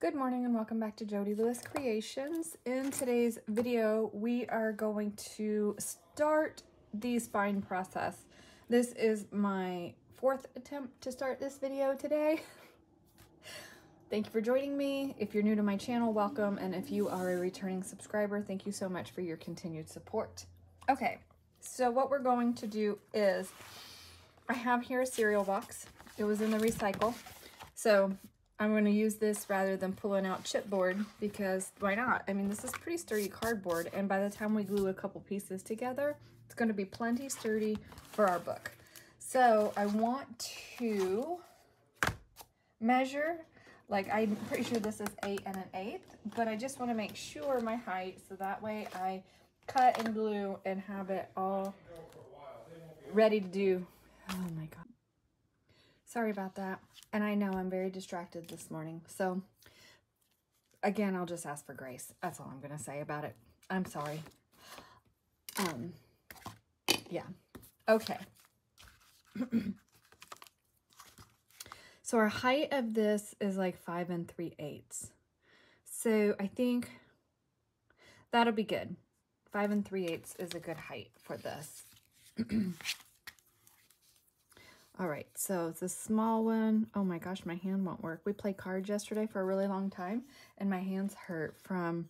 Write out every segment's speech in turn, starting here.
Good morning and welcome back to Jody Lewis Creations. In today's video, we are going to start the spine process. This is my fourth attempt to start this video today. Thank you for joining me. If you're new to my channel, welcome. And if you are a returning subscriber, thank you so much for your continued support. Okay, so what we're going to do is, I have here a cereal box. It was in the recycle. So I'm going to use this rather than pulling out chipboard because why not? I mean, this is pretty sturdy cardboard, and by the time we glue a couple pieces together, it's going to be plenty sturdy for our book. So I want to measure, like I'm pretty sure this is 8 1/8, but I just want to make sure my height so that way I cut and glue and have it all ready to do. Oh my God. Sorry about that. And I know I'm very distracted this morning. So again, I'll just ask for grace. That's all I'm going to say about it. I'm sorry. Yeah. Okay. So our height of this is like 5 3/8. So I think that'll be good. 5 3/8 is a good height for this. All right, so it's a small one. Oh my gosh, my hand won't work. We played cards yesterday for a really long time, and my hands hurt from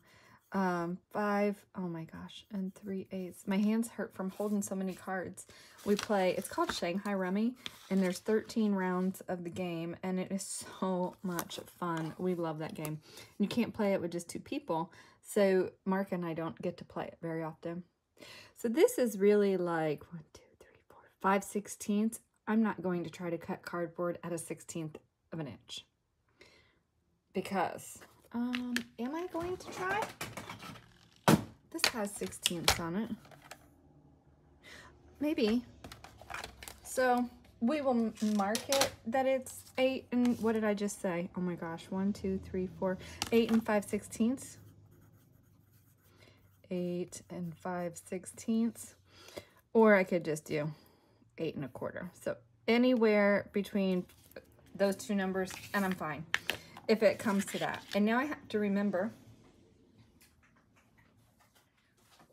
5, oh my gosh, and 3/8. My hands hurt from holding so many cards. We play, it's called Shanghai Rummy, and there's 13 rounds of the game, and it is so much fun. We love that game. You can't play it with just 2 people, so Mark and I don't get to play it very often. So this is really like 1, 2, 3, 4, 5/16. I'm not going to try to cut cardboard at a 1/16 of an inch because, am I going to try? This has 16ths on it. Maybe. So we will mark it that it's 8 and, what did I just say? Oh my gosh, 1, 2, 3, 4, 8 5/16. 8 5/16. Or I could just do 8 1/4. So anywhere between those 2 numbers, and I'm fine if it comes to that. And now I have to remember,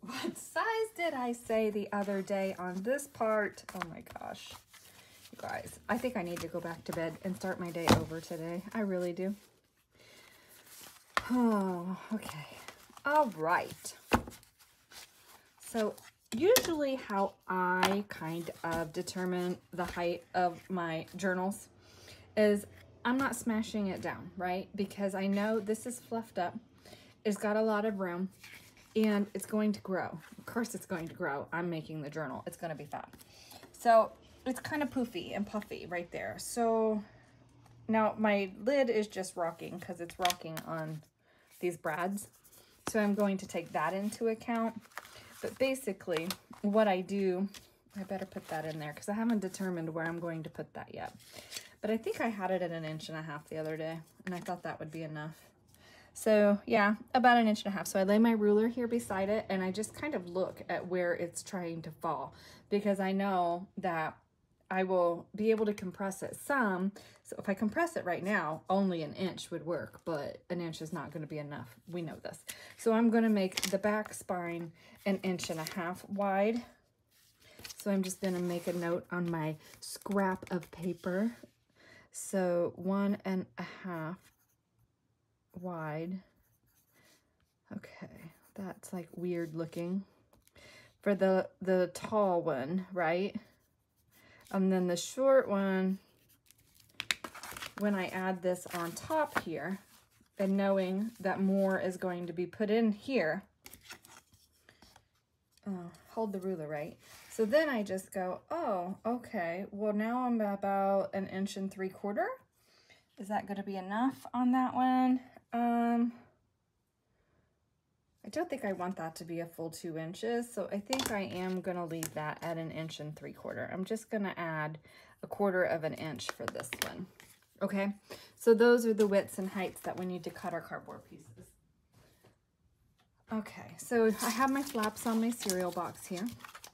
what size did I say the other day on this part? Oh my gosh, you guys, I think I need to go back to bed and start my day over today. I really do. Oh, okay. All right. So usually how I kind of determine the height of my journals is I'm not smashing it down, right? Because I know this is fluffed up. It's got a lot of room and it's going to grow. Of course it's going to grow. I'm making the journal. It's going to be fat. So it's kind of poofy and puffy right there. So now my lid is just rocking because it's rocking on these brads. So I'm going to take that into account. But basically, what I do, I better put that in there because I haven't determined where I'm going to put that yet. But I think I had it at 1.5 inches the other day, and I thought that would be enough. So yeah, about 1.5 inches. So I lay my ruler here beside it, and I just kind of look at where it's trying to fall because I know that I will be able to compress it some. So if I compress it right now, only 1 inch would work, but 1 inch is not going to be enough. We know this. So I'm going to make the back spine 1.5 inches wide. So I'm just going to make a note on my scrap of paper. So 1.5 wide. Okay, that's like weird looking. For the tall one, right? And then the short one, when I add this on top here, and knowing that more is going to be put in here, hold the ruler, right? So then I just go, oh, okay, well now I'm about 1 3/4 inches. Is that going to be enough on that one? I don't think I want that to be a full 2 inches, so I think I am going to leave that at 1 3/4 inches. I'm just going to add 1/4 inch for this one. Okay, so those are the widths and heights that we need to cut our cardboard pieces. Okay, so I have my flaps on my cereal box here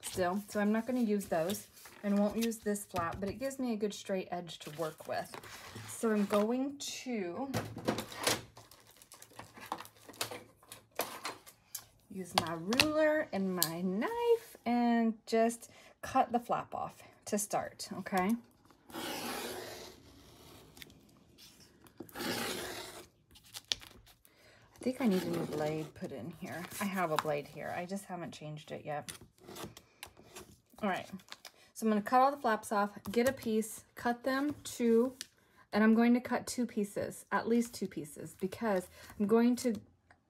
still, so I'm not going to use those and won't use this flap, but it gives me a good straight edge to work with. So I'm going to use my ruler and my knife and just cut the flap off to start, okay? I think I need a new blade put in here. I have a blade here. I just haven't changed it yet. All right. So I'm going to cut all the flaps off, get a piece, cut them two, and I'm going to cut 2 pieces, at least 2 pieces, because I'm going to,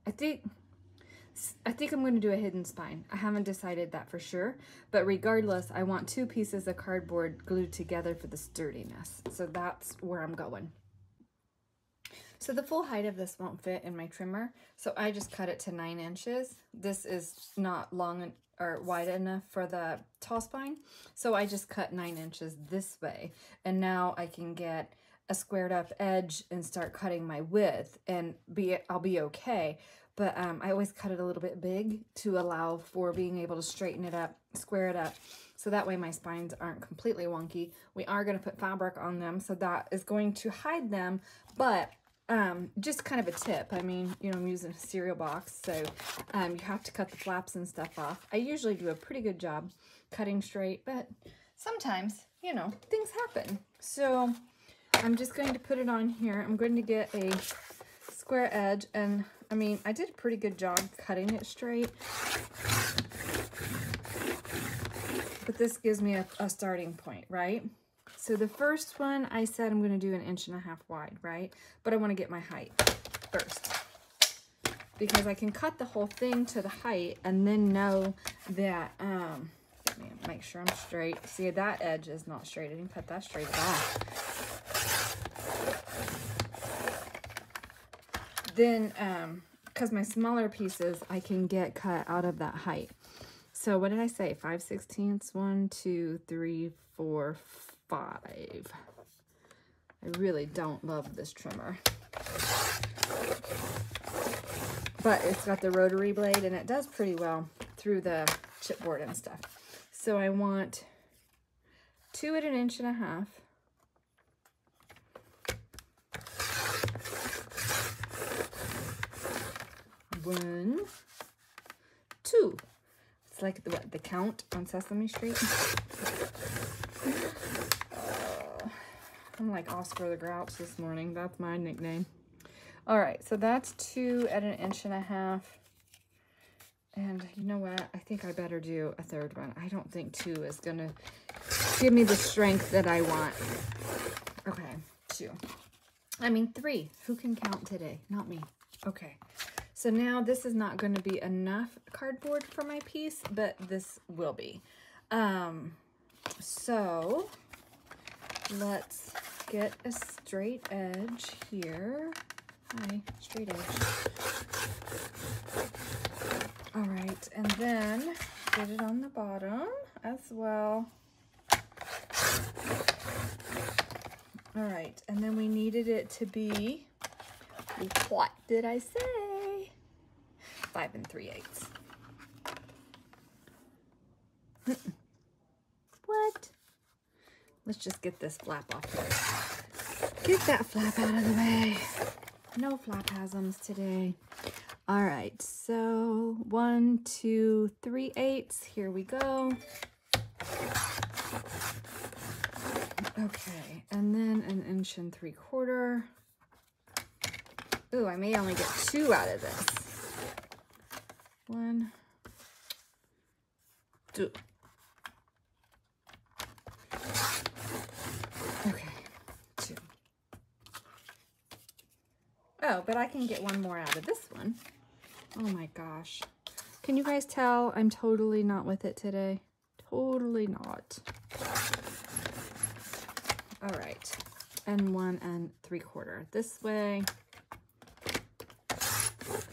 I think I'm going to do a hidden spine. I haven't decided that for sure, but regardless, I want 2 pieces of cardboard glued together for the sturdiness. So that's where I'm going. So the full height of this won't fit in my trimmer, so I just cut it to 9 inches. This is not long or wide enough for the tall spine, so I just cut 9 inches this way. And now I can get a squared up edge and start cutting my width, and I'll be okay. But I always cut it a little bit big to allow for being able to straighten it up, square it up, so that way my spines aren't completely wonky. We are going to put fabric on them, so that is going to hide them, but just kind of a tip. I mean, you know, I'm using a cereal box, so you have to cut the flaps and stuff off. I usually do a pretty good job cutting straight, but sometimes, you know, things happen. So I'm just going to put it on here. I'm going to get a square edge, and I mean, I did a pretty good job cutting it straight, but this gives me a starting point, right? So the first one, I said I'm going to do 1.5 inches wide, right? But I want to get my height first, because I can cut the whole thing to the height and then know that, let me make sure I'm straight. See, that edge is not straight. I didn't cut that straight at all. Then, because my smaller pieces, I can get cut out of that height. So what did I say? 5/16? 1, 2, 3, 4, 5. I really don't love this trimmer, but it's got the rotary blade and it does pretty well through the chipboard and stuff. So I want 2 at 1.5 inches. 1, 2. It's like the Count on Sesame Street. I'm like Oscar the Grouch this morning. That's my nickname. All right, so that's 2 at 1.5 inches. And you know what? I think I better do a third one. I don't think 2 is gonna give me the strength that I want. Okay, 2. I mean 3. Who can count today? Not me. Okay. So now this is not going to be enough cardboard for my piece, but this will be. So let's get a straight edge here. Hi, straight edge. All right, and then get it on the bottom as well. All right, and then we needed it to be, what did I say? 5 3/8. What? Let's just get this flap off here. Get that flap out of the way. No flap-hasms today. All right, so 1 2 3/8. Here we go. Okay, and then 1 3/4 inches. Ooh, I may only get 2 out of this. 1, 2. Okay, 2. Oh, but I can get 1 more out of this one. Oh my gosh. Can you guys tell I'm totally not with it today? Totally not. All right, and 1 3/4 this way.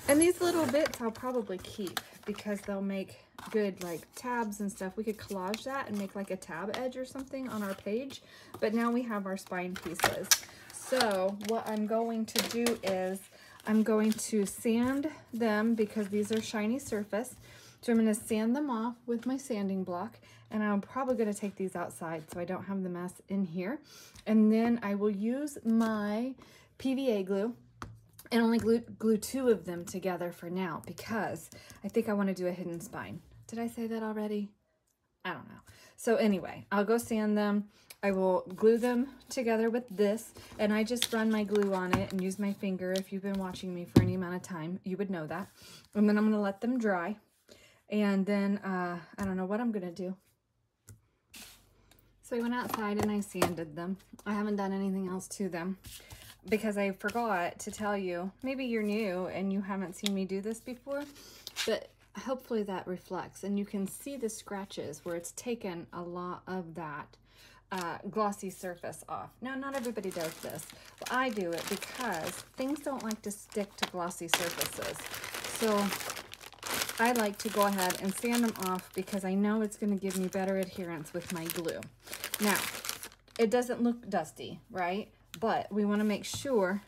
And these little bits I'll probably keep because they'll make good like tabs and stuff. We could collage that and make like a tab edge or something on our page. But now we have our spine pieces. So what I'm going to do is I'm going to sand them because these are shiny surface. So I'm going to sand them off with my sanding block, and I'm probably going to take these outside so I don't have the mess in here. And then I will use my PVA glue and only glue 2 of them together for now, because I think I want to do a hidden spine. Did I say that already? I don't know. So anyway, I'll go sand them. I will glue them together with this, and I just run my glue on it and use my finger. If you've been watching me for any amount of time, you would know that. And then I'm going to let them dry. And then I don't know what I'm going to do. So I went outside and I sanded them. I haven't done anything else to them because I forgot to tell you. Maybe you're new and you haven't seen me do this before, but hopefully that reflects. And you can see the scratches where it's taken a lot of that glossy surface off. Now, not everybody does this. But I do it because things don't like to stick to glossy surfaces. So I like to go ahead and sand them off because I know it's going to give me better adherence with my glue. Now, it doesn't look dusty, right? But we want to make sure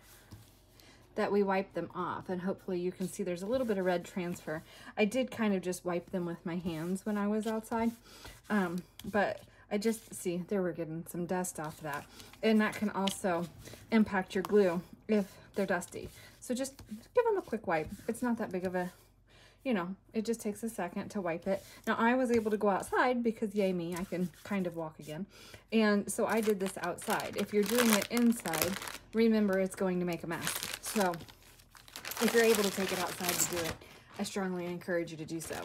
that we wipe them off, and hopefully you can see there's a little bit of red transfer. I did kind of just wipe them with my hands when I was outside, but I just see there we're getting some dust off that, and that can also impact your glue if they're dusty. So just give them a quick wipe. It's not that big of a, you know, it just takes a second to wipe it. Now I was able to go outside because yay me, I can kind of walk again. And so I did this outside. If you're doing it inside, remember it's going to make a mess. So if you're able to take it outside to do it, I strongly encourage you to do so.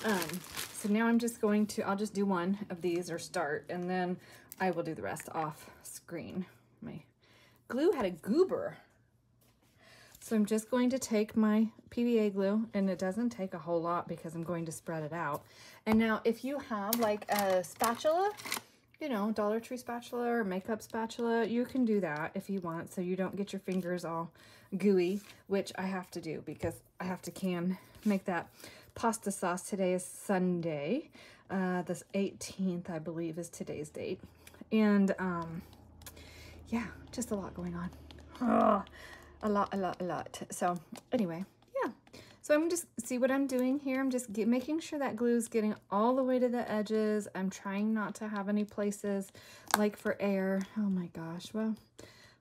So now I'm just going to, I'll just do one of these or start, and then I will do the rest off screen. My glue had a goober. So I'm just going to take my PVA glue, and it doesn't take a whole lot because I'm going to spread it out. And now if you have like a spatula, you know, Dollar Tree spatula or makeup spatula, you can do that if you want, so you don't get your fingers all gooey, which I have to do because I have to make that pasta sauce. Today is Sunday, the 18th, I believe, is today's date. And yeah, just a lot going on. Oh, a lot. So anyway, yeah. So I'm just, see what I'm doing here? I'm just making sure that glue is getting all the way to the edges. I'm trying not to have any places like for air. Oh my gosh. Well,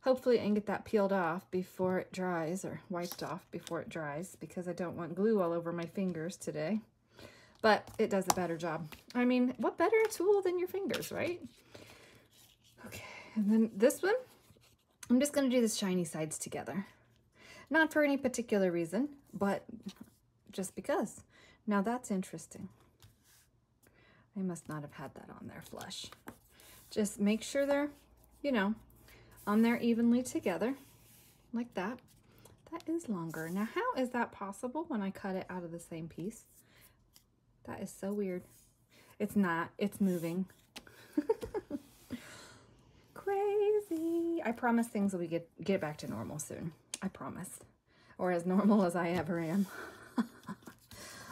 hopefully I can get that peeled off before it dries, or wiped off before it dries, because I don't want glue all over my fingers today. But it does a better job. I mean, what better tool than your fingers, right? Okay, and then this one, I'm just going to do the shiny sides together. Not for any particular reason, but just because. Now that's interesting. I must not have had that on there flush. Just make sure they're, you know, on there evenly together, like that. That is longer. Now, how is that possible when I cut it out of the same piece? That is so weird. It's not. It's moving. Crazy. I promise things will get back to normal soon. I promise. Or as normal as I ever am.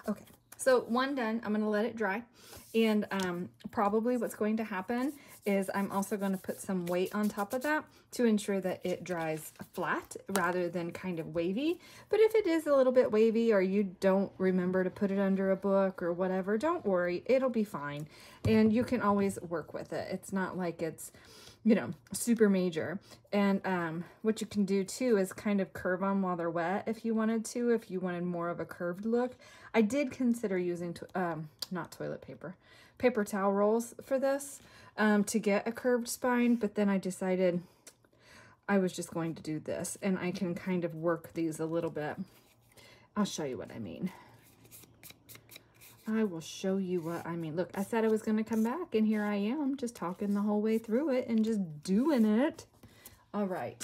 Okay. So one done. I'm going to let it dry. And probably what's going to happen is I'm also going to put some weight on top of that to ensure that it dries flat rather than kind of wavy. But if it is a little bit wavy, or you don't remember to put it under a book or whatever, don't worry, it'll be fine. And you can always work with it. It's not like it's, you know, super major. And what you can do too is kind of curve them while they're wet if you wanted to, if you wanted more of a curved look. I did consider using not toilet paper, paper towel rolls for this to get a curved spine, but then I decided I was just going to do this, and I can kind of work these a little bit. I'll show you what I mean. I will show you what I mean. Look, I said I was going to come back, and here I am, just talking the whole way through it and just doing it. All right.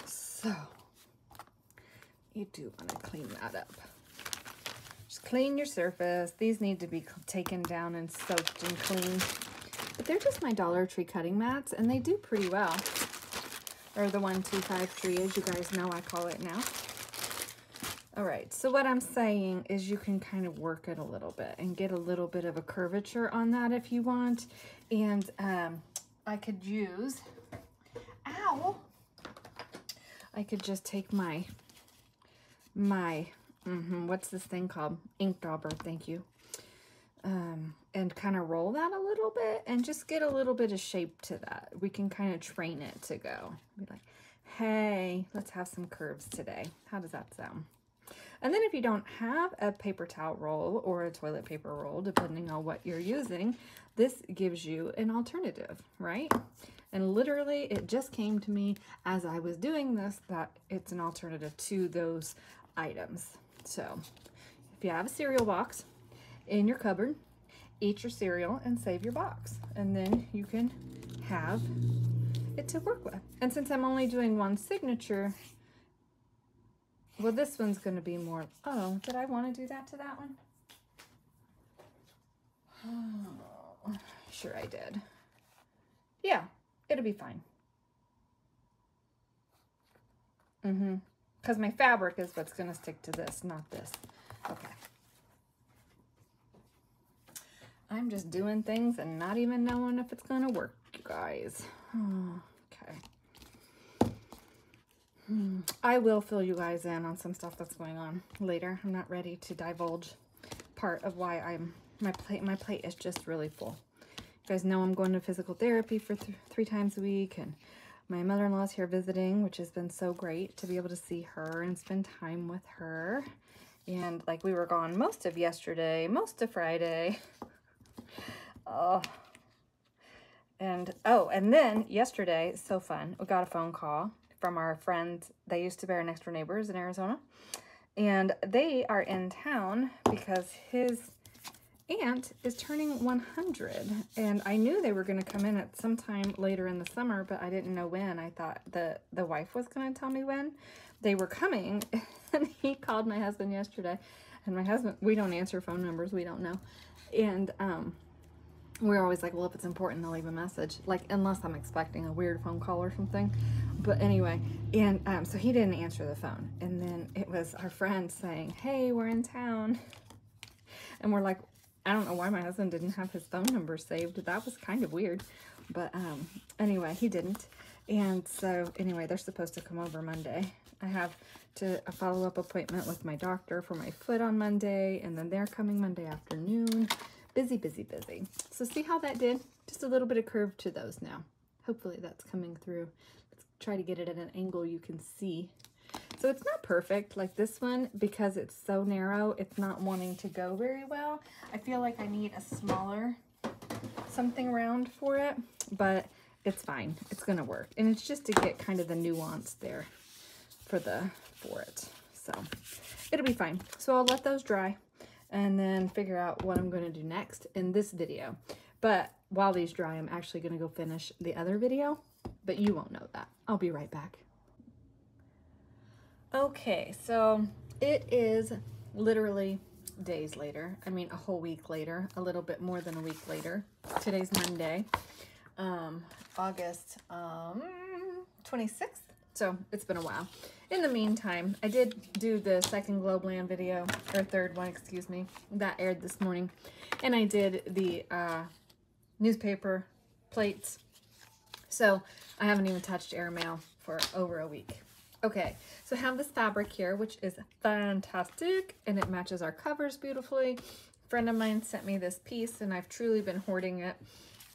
So, you do want to clean that up. Just clean your surface. These need to be taken down and soaked and cleaned. But they're just my Dollar Tree cutting mats, and they do pretty well. Or the 125 tree, as you guys know I call it now. All right, so what I'm saying is you can kind of work it a little bit and get a little bit of a curvature on that if you want. And I could use, I could just take my what's this thing called? Ink dauber, thank you. And kind of roll that a little bit and just get a little bit of shape to that. We can kind of train it to go. Be like, hey, let's have some curves today. How does that sound? And then if you don't have a paper towel roll or a toilet paper roll, depending on what you're using, this gives you an alternative, right? And literally it just came to me as I was doing this that it's an alternative to those items. So if you have a cereal box in your cupboard, eat your cereal and save your box. And then you can have it to work with. And since I'm only doing one signature, well, this one's going to be more, oh, did I want to do that to that one? Oh, sure I did. Yeah, it'll be fine. Because my fabric is what's going to stick to this, not this. Okay. I'm just doing things and not even knowing if it's going to work, you guys. Okay. I will fill you guys in on some stuff that's going on later. I'm not ready to divulge part of why my plate is just really full. You guys know I'm going to physical therapy for 3 times a week, and my mother-in-law's here visiting, which has been so great to be able to see her and spend time with her. And like we were gone most of yesterday, most of Friday. And then yesterday, so fun, we got a phone call from our friends. They used to be our next door neighbors in Arizona, and they are in town because his aunt is turning 100, and I knew they were going to come in at some time later in the summer, but I didn't know when. I thought the wife was going to tell me when they were coming. And he called my husband yesterday, and my husband, we don't answer phone numbers, we don't know, and we're always like, well, if it's important, I'll leave a message, like unless I'm expecting a weird phone call or something. But anyway, and so he didn't answer the phone, and then it was our friend saying, hey, we're in town. And we're like, I don't know why my husband didn't have his phone number saved. That was kind of weird. But anyway, he didn't. And so anyway, they're supposed to come over Monday. I have a follow-up appointment with my doctor for my foot on Monday, and then they're coming Monday afternoon. Busy, busy, busy. So see how that did? Just a little bit of curve to those now. Hopefully that's coming through. Let's try to get it at an angle you can see. So it's not perfect like this one because it's so narrow. It's not wanting to go very well. I feel like I need a smaller something round for it, but it's fine. It's going to work. And it's just to get kind of the nuance there for it. So it'll be fine. So I'll let those dry and then figure out what I'm going to do next in this video. But while these dry, I'm actually going to go finish the other video, but you won't know that. I'll be right back. Okay, so it is literally days later. I mean, a whole week later, a little bit more than a week later. Today's Monday, August 26th. So it's been a while. In the meantime, I did do the second Globeland video, or third one, excuse me, that aired this morning. And I did the newspaper plates. So I haven't even touched Airmail for over a week. Okay, so I have this fabric here, which is fantastic, and it matches our covers beautifully. A friend of mine sent me this piece, and I've truly been hoarding it.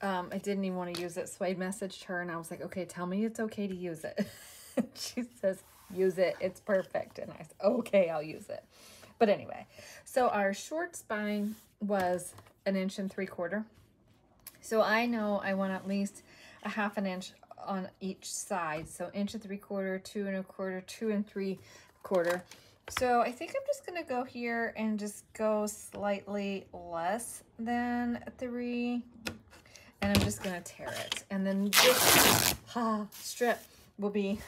I didn't even want to use it, so I messaged her, and I was like, okay, tell me it's okay to use it. She says, use it, it's perfect. And I said, okay, I'll use it. But anyway, so our short spine was 1 3/4 inches. So I know I want at least a 1/2 inch on each side. So 1 3/4 inches, 2 1/4, 2 3/4. So I think I'm just gonna go here and just go slightly less than 3, and I'm just gonna tear it. And then this strip will be,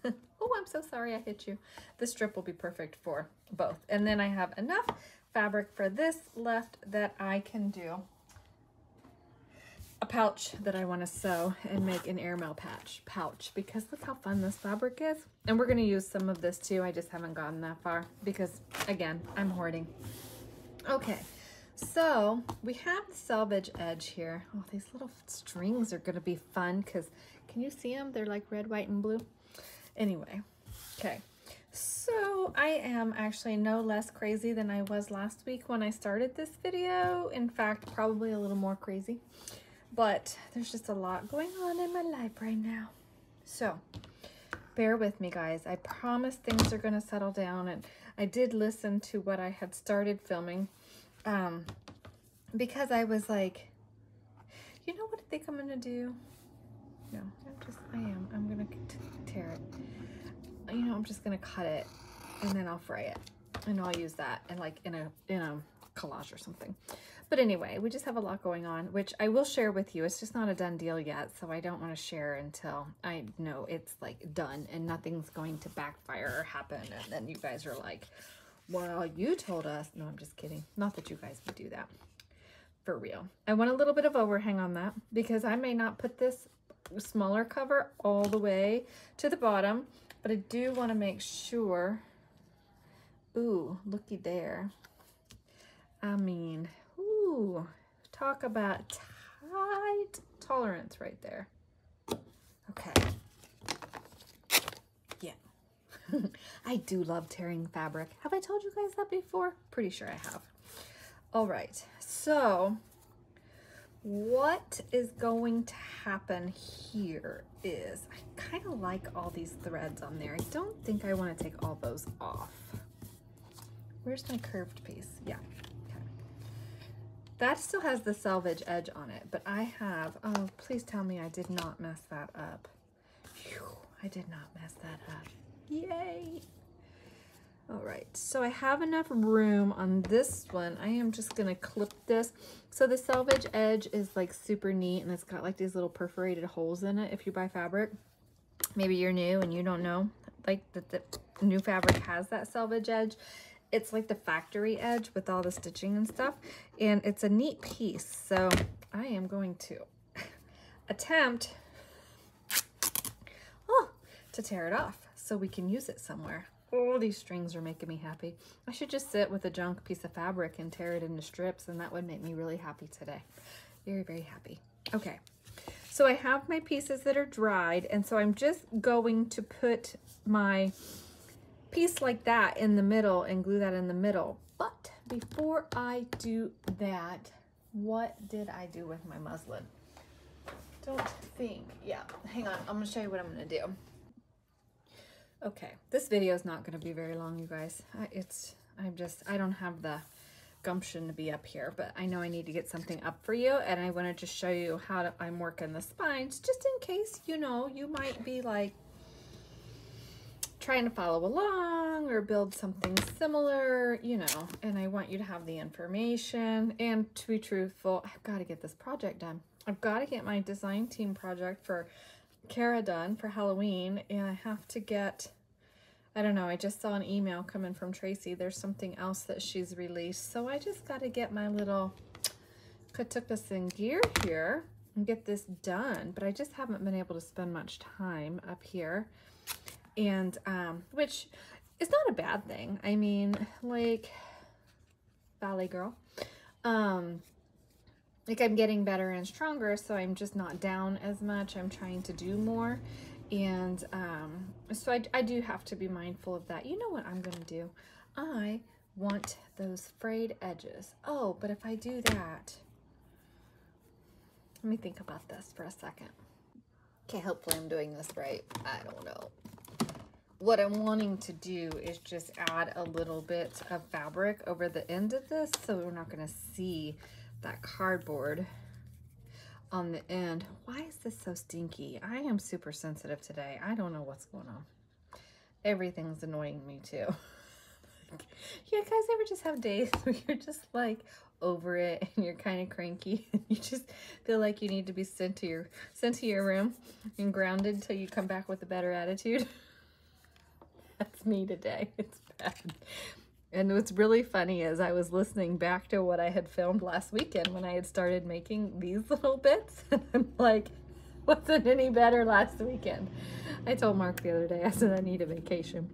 oh, I'm so sorry I hit you. This strip will be perfect for both. And then I have enough fabric for this left that I can do a pouch that I want to sew and make an Airmail pouch, because look how fun this fabric is. And we're going to use some of this too. I just haven't gotten that far because, again, I'm hoarding. Okay, so we have the selvage edge here. Oh, these little strings are going to be fun because, can you see them? They're like red, white, and blue. Anyway, okay. So I am actually no less crazy than I was last week when I started this video. In fact, probably a little more crazy. But there's just a lot going on in my life right now. So bear with me, guys. I promise things are going to settle down. And I did listen to what I had started filming because I was like, you know what I think I'm going to do? No, I'm going to tear it. You know, I'm just going to cut it and then I'll fray it. And I'll use that and like in a collage or something. But anyway, we just have a lot going on, which I will share with you. It's just not a done deal yet, so I don't want to share until I know it's like done and nothing's going to backfire or happen. And then you guys are like, well, you told us. No, I'm just kidding. Not that you guys would do that. For real. I want a little bit of overhang on that because I may not put this smaller cover all the way to the bottom, but I do want to make sure. Ooh, looky there. I mean, ooh, talk about tight tolerance right there. Okay. Yeah. I do love tearing fabric. Have I told you guys that before? Pretty sure I have. All right. So what is going to happen here is I kind of like all these threads on there. I don't think I want to take all those off. Where's my curved piece? Yeah. That still has the selvage edge on it, but I have, oh, please tell me I did not mess that up. Phew, I did not mess that up. Yay. All right, so I have enough room on this one. I am just gonna clip this. So the selvage edge is like super neat and it's got like these little perforated holes in it. If you buy fabric, maybe you're new and you don't know, like that the new fabric has that selvage edge. It's like the factory edge with all the stitching and stuff, and it's a neat piece. So I am going to attempt to tear it off so we can use it somewhere. Oh, these strings are making me happy. I should just sit with a junk piece of fabric and tear it into strips, and that would make me really happy today. Very, very happy. Okay, so I have my pieces that are dried, and so I'm just going to put my piece like that in the middle and glue that in the middle. But before I do that, what did I do with my muslin? Don't think. Yeah, hang on. I'm gonna show you what I'm gonna do. Okay, this video is not gonna be very long, you guys. I don't have the gumption to be up here, but I know I need to get something up for you, and I want to just show you how I'm working the spines, just in case, you know, you might be like trying to follow along or build something similar, you know, and I want you to have the information. And to be truthful, I've got to get this project done. I've got to get my design team project for Kara done for Halloween, and I have to get, I don't know, I just saw an email coming from Tracy. There's something else that she's released, so I just got to get my little Katukas in gear here and get this done, but I just haven't been able to spend much time up here. And which is not a bad thing. I mean, like, ballet girl, like I'm getting better and stronger, so I'm just not down as much. I'm trying to do more, and so I do have to be mindful of that. You know what I'm gonna do? I want those frayed edges. Oh, but if I do that, let me think about this for a second. Okay, hopefully I'm doing this right. I don't know. What I'm wanting to do is just add a little bit of fabric over the end of this, so we're not going to see that cardboard on the end. Why is this so stinky? I am super sensitive today. I don't know what's going on. Everything's annoying me too. You guys ever just have days where you're just like over it and you're kind of cranky and you just feel like you need to be sent to your room and grounded till you come back with a better attitude? That's me today. It's bad. And what's really funny is I was listening back to what I had filmed last weekend when I had started making these little bits. And I'm like, wasn't any better last weekend. I told Mark the other day, I said, I need a vacation.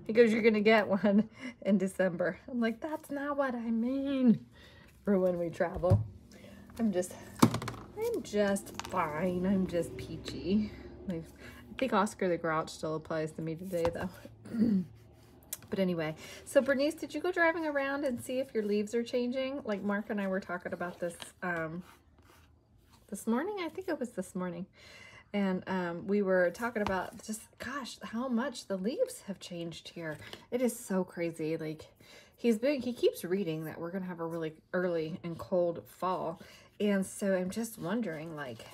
He goes, you're going to get one in December. I'm like, that's not what I mean for when we travel. I'm just fine. I'm just peachy. I think Oscar the Grouch still applies to me today, though. But anyway, so Bernice, did you go driving around and see if your leaves are changing? Like Mark and I were talking about this this morning. I think it was this morning. And we were talking about just, gosh, how much the leaves have changed here. It is so crazy. Like, he keeps reading that we're going to have a really early and cold fall. And so I'm just wondering, like,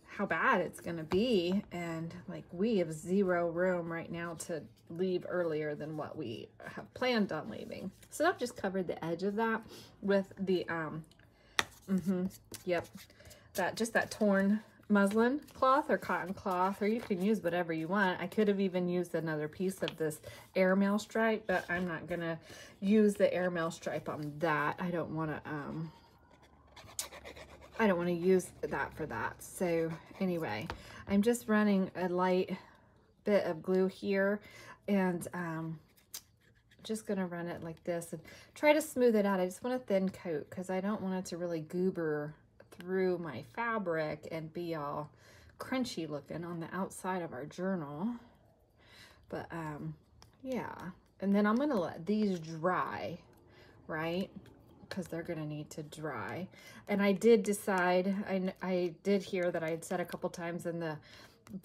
how bad it's going to be. And, like, we have zero room right now to leave earlier than what we have planned on leaving. So I've just covered the edge of that with the, yep, that torn muslin cloth or cotton cloth, or you can use whatever you want. I could have even used another piece of this Airmail stripe, but I'm not gonna use the Airmail stripe on that. I don't want to use that for that. So anyway, I'm just running a light bit of glue here, and just gonna run it like this and try to smooth it out. I just want a thin coat because I don't want it to really goober through my fabric and be all crunchy looking on the outside of our journal. But yeah, and then I'm gonna let these dry, right, because they're gonna need to dry. And I did decide, I did hear that I had said a couple times in the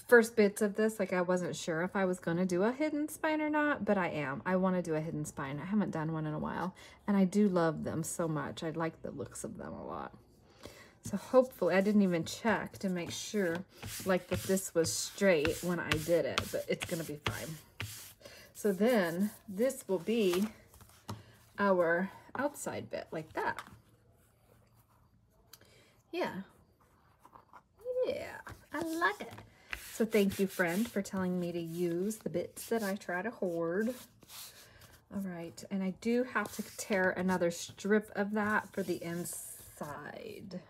first bits of this, like, I wasn't sure if I was going to do a hidden spine or not, but I want to do a hidden spine. I haven't done one in a while, and I do love them so much. I like the looks of them a lot. So hopefully, I didn't even check to make sure, like, that this was straight when I did it, but it's going to be fine. So then this will be our outside bit, like that. Yeah. Yeah, I like it. So thank you, friend, for telling me to use the bits that I try to hoard. All right, and I do have to tear another strip of that for the inside.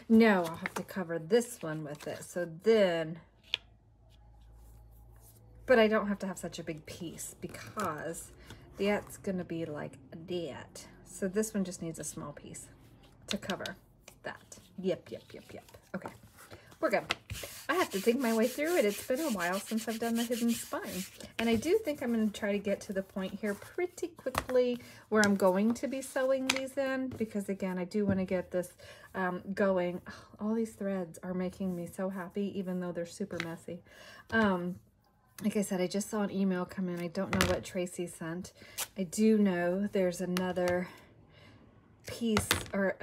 No, I'll have to cover this one with it. So then, but I don't have to have such a big piece because that's gonna be like that. So this one just needs a small piece to cover that. Yep. Okay, we're good. I have to think my way through it. It's been a while since I've done the hidden spine. And I do think I'm going to try to get to the point here pretty quickly where I'm going to be sewing these in, because again, I do want to get this going. Oh, all these threads are making me so happy, even though they're super messy. Like I said, I just saw an email come in. I don't know what Tracy sent. I do know there's another piece, or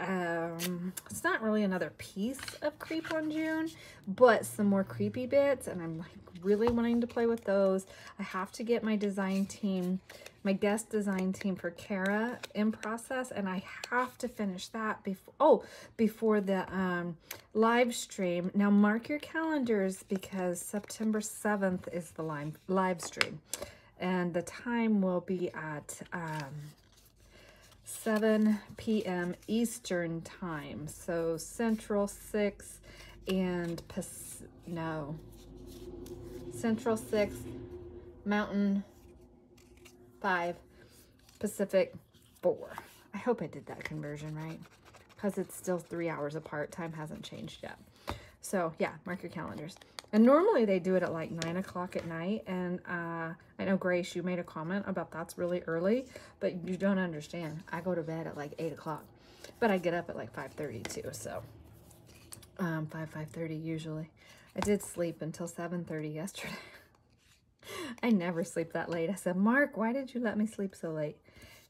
it's not really another piece of Creep on June, but some more creepy bits, and I'm like really wanting to play with those. I have to get my design team, my guest design team for Kara in process, and I have to finish that before the live stream. Now mark your calendars, because September 7th is the live stream, and the time will be at 7 p.m. Eastern time. So Central 6 and Central 6, Mountain 5, Pacific 4. I hope I did that conversion right, because it's still 3 hours apart. Time hasn't changed yet. So yeah, mark your calendars. And normally they do it at like 9 o'clock at night. And I know, Grace, you made a comment about that's really early, but you don't understand. I go to bed at like 8 o'clock, but I get up at like 5:30 too. So 5:30 usually. I did sleep until 7:30 yesterday. I never sleep that late. I said, Mark, why did you let me sleep so late?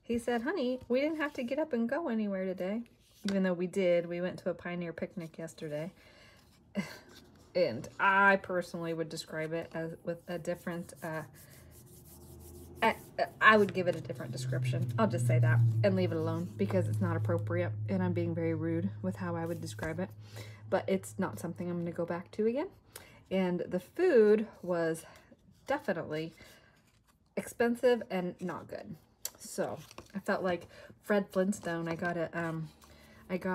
He said, honey, we didn't have to get up and go anywhere today. Even though we did. We went to a pioneer picnic yesterday. And I personally would describe it as with a different, I would give it a different description. I'll just say that and leave it alone, because it's not appropriate and I'm being very rude with how I would describe it. But it's not something I'm going to go back to again. And the food was definitely expensive and not good. So I felt like Fred Flintstone. I got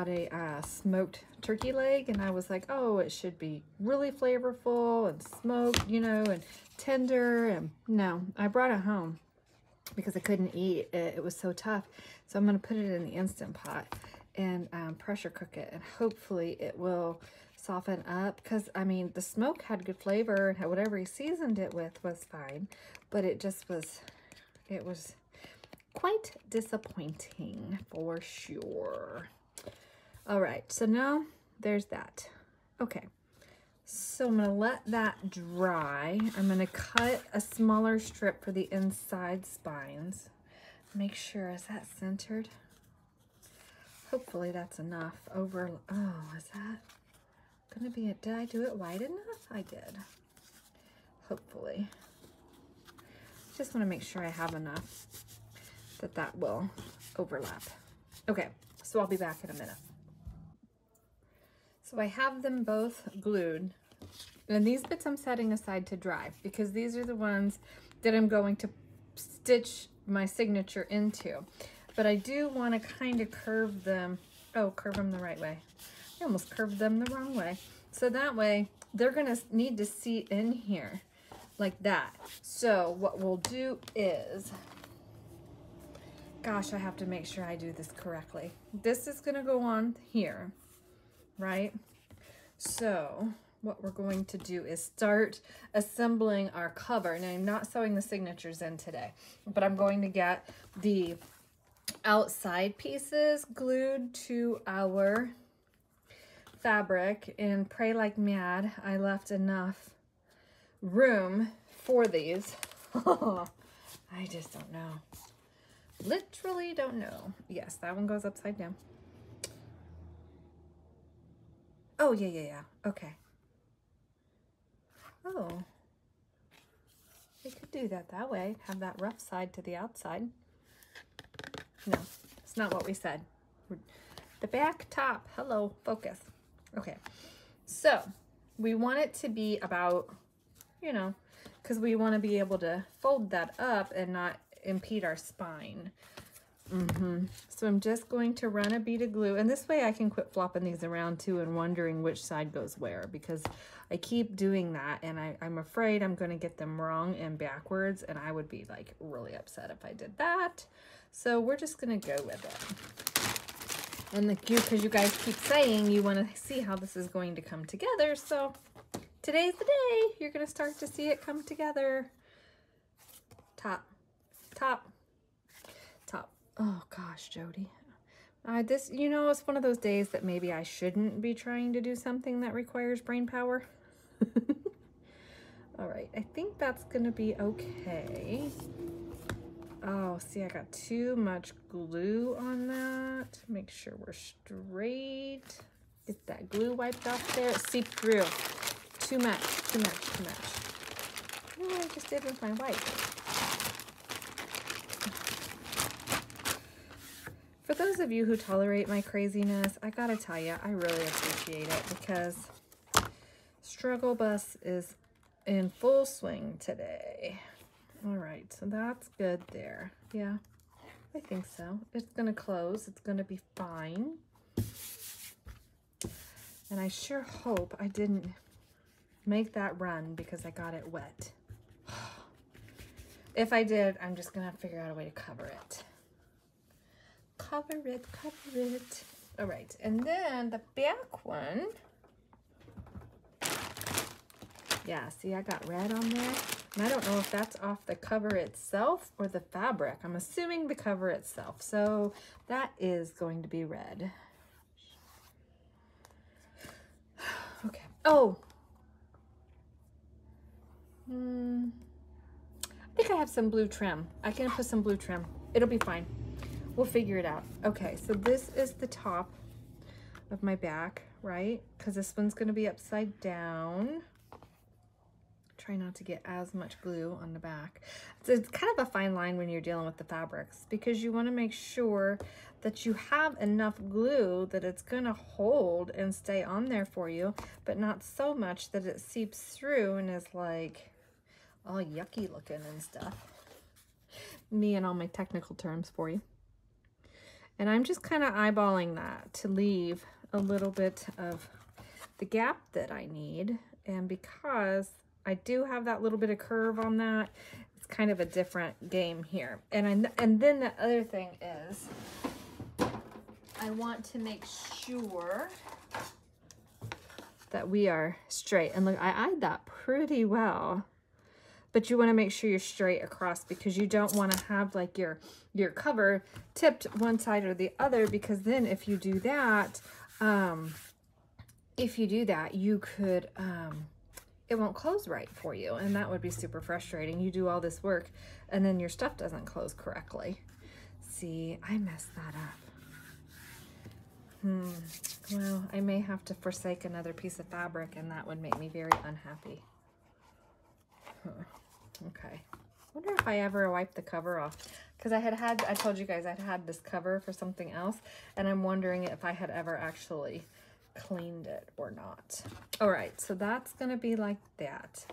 a smoked turkey leg, and I was like, oh, it should be really flavorful and smoked, you know, and tender. And no, I brought it home because I couldn't eat it. It was so tough. So I'm going to put it in the Instant Pot and pressure cook it, and hopefully it will soften up, because I mean the smoke had good flavor and whatever he seasoned it with was fine, but it just was, quite disappointing for sure. All right, so now there's that. Okay, so I'm gonna let that dry. I'm gonna cut a smaller strip for the inside spines. Make sure, is that centered? Hopefully that's enough over, oh, is that gonna be it? Did I do it wide enough? I did, hopefully. Just wanna make sure I have enough that will overlap. Okay, so I'll be back in a minute. So I have them both glued, and these bits I'm setting aside to dry because these are the ones that I'm going to stitch my signature into. But I do want to kind of curve them. Oh, curve them the right way. I almost curved them the wrong way. So that way they're gonna need to seat in here like that. So what we'll do is, gosh, I have to make sure I do this correctly. This is gonna go on here, right? So what we're going to do is start assembling our cover. Now I'm not sewing the signatures in today, but I'm going to get the outside pieces glued to our fabric, and pray like mad I left enough room for these. I just don't know. Literally don't know. Yes, that one goes upside down. Oh, yeah. Okay. Oh. I could do that way. Have that rough side to the outside. No, it's not what we said. The back, top. Hello, focus. Okay. So, we want it to be about, you know, because we want to be able to fold that up and not impede our spine. So I'm just going to run a bead of glue, and this way I can quit flopping these around too and wondering which side goes where, because I keep doing that and I'm afraid I'm going to get them wrong and backwards, and I would be like really upset if I did that. So we're just going to go with it. And because you guys keep saying you want to see how this is going to come together, so today's the day you're going to start to see it come together. Top, top, top. Oh gosh, Jody. This, you know, it's one of those days that maybe I shouldn't be trying to do something that requires brain power. All right, I think that's gonna be okay. Oh, see, I got too much glue on that. Make sure we're straight. Get that glue wiped off there. It seeped through. Too much, too much, too much. You know what I just did with my wipe? For those of you who tolerate my craziness, I gotta tell you, I really appreciate it, because struggle bus is in full swing today. All right, so that's good there. Yeah, I think so. It's gonna close, it's gonna be fine. And I sure hope I didn't make that run because I got it wet. If I did, I'm just gonna have to figure out a way to cover it. Cover it, cover it. All right, and then the back one. Yeah, see, I got red on there. And I don't know if that's off the cover itself or the fabric. I'm assuming the cover itself. So that is going to be red. Okay. Oh. I think I have some blue trim. I can put some blue trim. It'll be fine. We'll figure it out. Okay, so this is the top of my back, right? Because this one's going to be upside down. Try not to get as much glue on the back. So it's kind of a fine line when you're dealing with the fabrics, because you want to make sure that you have enough glue that it's going to hold and stay on there for you, but not so much that it seeps through and is like all yucky looking and stuff. Me and all my technical terms for you. And I'm just kind of eyeballing that to leave a little bit of the gap that I need. And because I do have that little bit of curve on that, it's kind of a different game here. And then the other thing is, I want to make sure that we are straight. And look, I eyed that pretty well. but you want to make sure you're straight across, because you don't want to have like your cover tipped one side or the other, because then if you do that, you could, it won't close right for you, and that would be super frustrating. You do all this work and then your stuff doesn't close correctly. See, I messed that up. Well, I may have to forsake another piece of fabric, and that would make me very unhappy. Okay. Wonder if I ever wiped the cover off, because I told you guys I'd had this cover for something else, and I'm wondering if I had ever actually cleaned it or not. All right, so that's gonna be like that.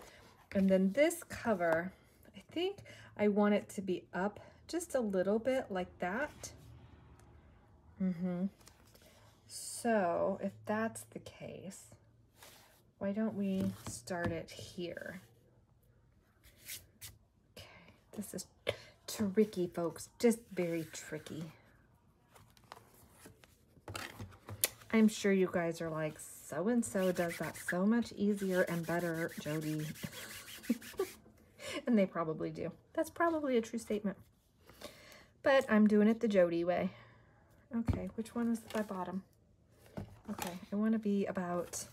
And then this cover, I think I want it to be up just a little bit like that. So if that's the case, why don't we start it here? Okay, this is tricky, folks, just very tricky. I'm sure you guys are like, so-and-so does that so much easier and better, Jody. And they probably do. That's probably a true statement. But I'm doing it the Jody way. Okay, which one is my bottom? Okay, I want to be about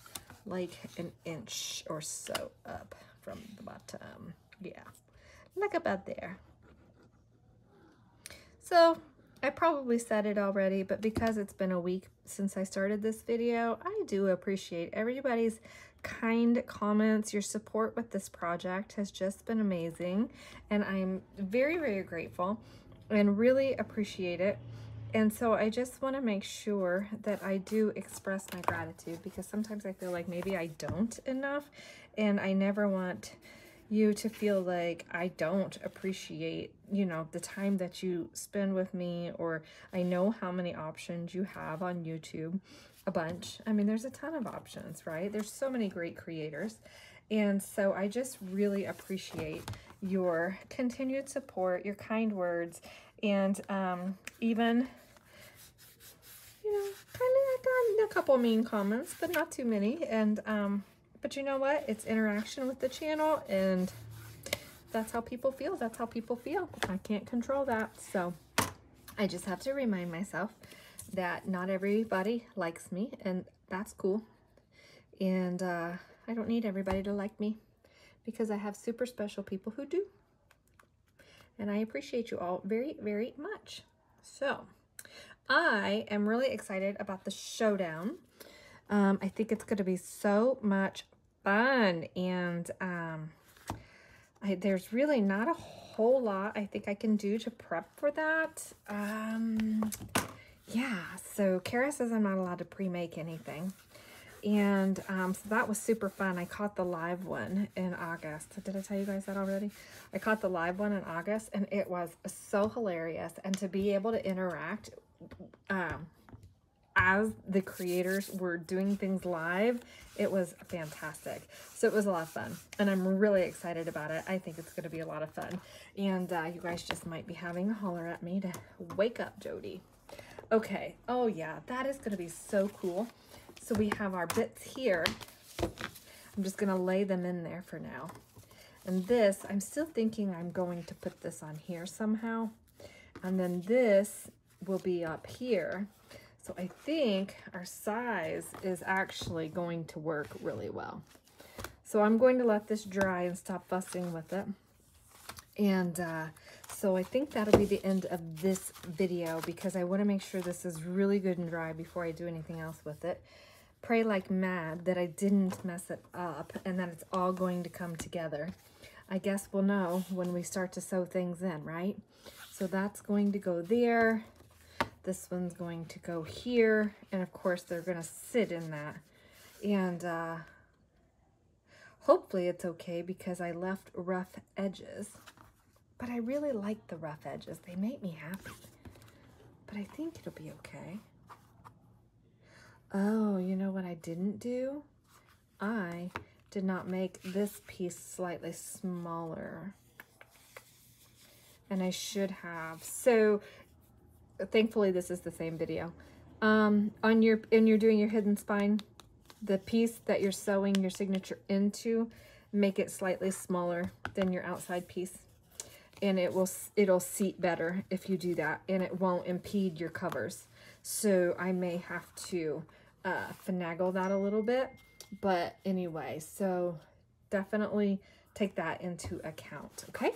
like an inch or so up from the bottom. Yeah, like about there. So I probably said it already, but because it's been a week since I started this video, I do appreciate everybody's kind comments. Your support with this project has just been amazing, and I'm very, very grateful and really appreciate it. And so I just want to make sure that I do express my gratitude, because sometimes I feel like maybe I don't enough, and I never want you to feel like I don't appreciate, you know, the time that you spend with me, or I know how many options you have on YouTube, a bunch. I mean, there's a ton of options, right? There's so many great creators. And so I just really appreciate your continued support, your kind words, and even, you know, I got a couple mean comments, but not too many. And but you know what? It's interaction with the channel, and that's how people feel. That's how people feel. I can't control that. So I just have to remind myself that not everybody likes me, and that's cool. And I don't need everybody to like me, because I have super special people who do. And I appreciate you all very, very much. So I am really excited about the showdown. I think it's going to be so much fun, and there's really not a whole lot I think I can do to prep for that. Yeah, so Kara says I'm not allowed to pre-make anything, and so that was super fun. I caught the live one in August. Did I tell you guys that already? I caught the live one in August, and it was so hilarious, and to be able to interact as the creators were doing things live, it was fantastic. So it was a lot of fun, and I'm really excited about it. I think it's going to be a lot of fun, and you guys just might be having a holler at me to wake up, Jody. Okay, oh yeah, that is going to be so cool. So we have our bits here. I'm just going to lay them in there for now. And this, I'm still thinking I'm going to put this on here somehow, and then this will be up here. So I think our size is actually going to work really well. So I'm going to let this dry and stop fussing with it. And so I think that'll be the end of this video, because I want to make sure this is really good and dry before I do anything else with it. Pray like mad that I didn't mess it up and that it's all going to come together. I guess we'll know when we start to sew things in, right? So that's going to go there. This one's going to go here, and of course they're going to sit in that. And hopefully it's okay, because I left rough edges. But I really like the rough edges. They make me happy. But I think it'll be okay. Oh, you know what I didn't do? I did not make this piece slightly smaller. And I should have. So thankfully this is the same video. When you're doing your hidden spine, the piece that you're sewing your signature into, make it slightly smaller than your outside piece. And it'll seat better if you do that, and it won't impede your covers. So I may have to finagle that a little bit, but anyway, so definitely take that into account, okay?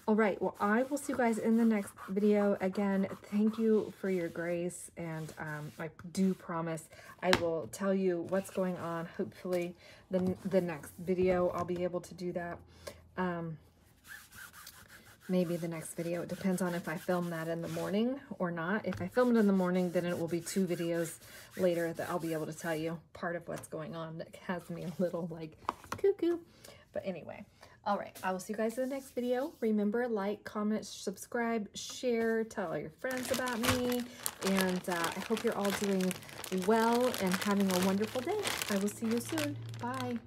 All right, well, I will see you guys in the next video. Again, thank you for your grace, and I do promise I will tell you what's going on. Hopefully the next video I'll be able to do that. Maybe the next video. It depends on if I film that in the morning or not. If I film it in the morning, then it will be 2 videos later that I'll be able to tell you part of what's going on. That has me a little like cuckoo. But anyway, all right. I will see you guys in the next video. Remember, like, comment, subscribe, share, tell all your friends about me. And I hope you're all doing well and having a wonderful day. I will see you soon. Bye.